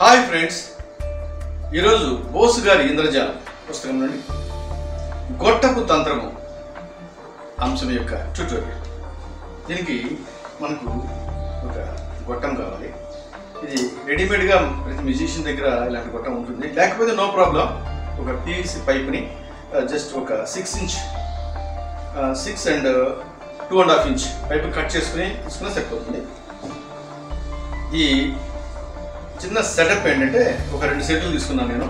Hi friends, ఈరోజు బోస్ గారి ఇంద్రజాలం పుస్తకం నుండి గొట్టపు తంత్రము అంశం యొక్క ట్యూటోరియల్. దీనికి మనకు ఒక గొట్టం కావాలి. ఇది రెడీమేడ్గా ప్రతి మ్యూజిషియన్ దగ్గర ఇలాంటి గొట్టం ఉంటుంది. లేకపోతే నో ప్రాబ్లం, ఒక పీవీసీ పైప్ని జస్ట్ ఒక 6 inch 6 and 2.5 inch pipe cut చేసుకుని తీసుకుని సరిపోతుంది. ఈ చిన్న సెటప్ ఏంటంటే, ఒక 2 సెట్లు తీసుకున్నాను నేను.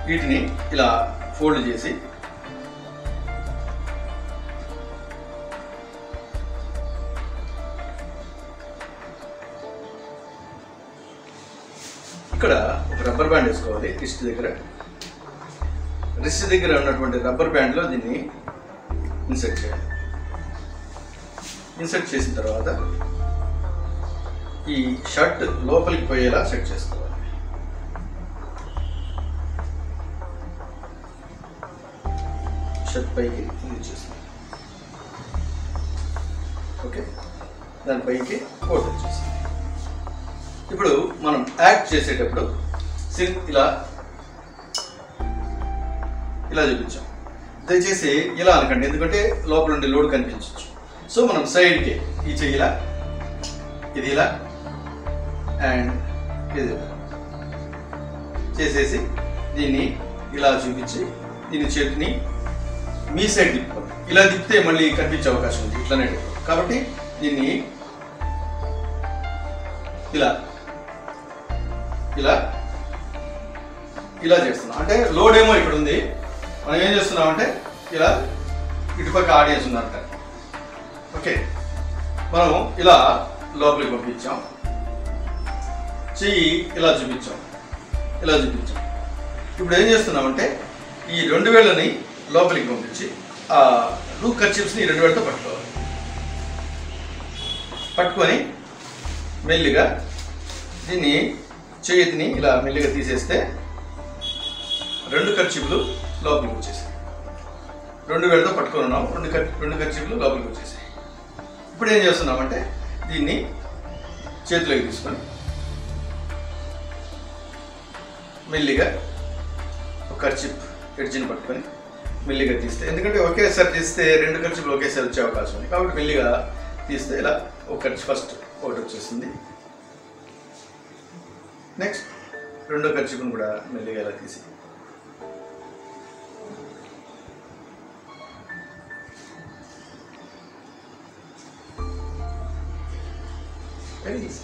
వీటిని ఇలా ఫోల్డ్ చేసి ఇక్కడ ఒక రబ్బర్ బ్యాండ్ వేసుకోవాలి. రిస్ట్ దగ్గర ఉన్నటువంటి రబ్బర్ బ్యాండ్లో దీన్ని ఇన్సర్ట్ చేయాలి. ఇన్సర్ట్ చేసిన తర్వాత ఈ షర్ట్ లోపలికి పోయేలా సెట్ చేసుకోవాలి. షర్ట్ పైకి చేస్తుంది. ఓకే, దానిపైకి కోట్ వచ్చేసింది. ఇప్పుడు మనం యాక్ట్ చేసేటప్పుడు ఇలా చూపించాం. దయచేసి ఇలా అనకండి, ఎందుకంటే లోపల ఉండే లోడ్ కనిపించవచ్చు. సో మనం సైడ్కి ఈ చెయ్యిలా, ఇది ఇలా అండ్ ఇది చేసేసి దీన్ని ఇలా చూపించి దీని చేతిని మీ సైడ్ తిప్పుకోండి. ఇలా తిప్పితే మళ్ళీ కనిపించే అవకాశం ఉంది, ఇట్లానే. కాబట్టి దీన్ని ఇలా ఇలా ఇలా చేస్తున్నాం. అంటే లోడ్ ఏమో ఇక్కడ ఉంది, మనం ఏం చేస్తున్నాం అంటే ఇలా ఇటుపక్క ఆడియన్స్ ఉన్నారంట. ఓకే, మనం ఇలా లోపలికి పంపించాం, చెయ్యి ఇలా చూపించాం. ఇప్పుడు ఏం చేస్తున్నామంటే ఈ 2 వేళ్ళని లోపలికి పంపించి ఆ రూ కర్చీప్స్ని 2 వేళ్ళతో పట్టుకోవాలి. పట్టుకొని మెల్లిగా దీన్ని చేతిని ఇలా మెల్లిగా తీసేస్తే 2 కర్చీపులు లోపలికి వచ్చేసాయి. 2 వేళ్ళతో పట్టుకొని ఉన్నాం, 2 కర్చీపులు లోపలికి వచ్చేసాయి. ఇప్పుడు ఏం చేస్తున్నామంటే దీన్ని చేతిలోకి తీసుకొని మెల్లిగా ఒక కర్చీప్ ఎడ్జిని పట్టుకొని మెల్లిగా తీస్తే, ఎందుకంటే ఒకేసారి తీస్తే 2 కర్చీపులు ఒకేసారి వచ్చే అవకాశం ఉంది. కాబట్టి మెల్లిగా తీస్తే ఇలా ఒక కర్చీప్ ఫస్ట్ ఒకటి వచ్చేసింది. నెక్స్ట్ 2వ కర్చీప్ను కూడా మెల్లిగా ఇలా తీసి వెరీ ఈజీ.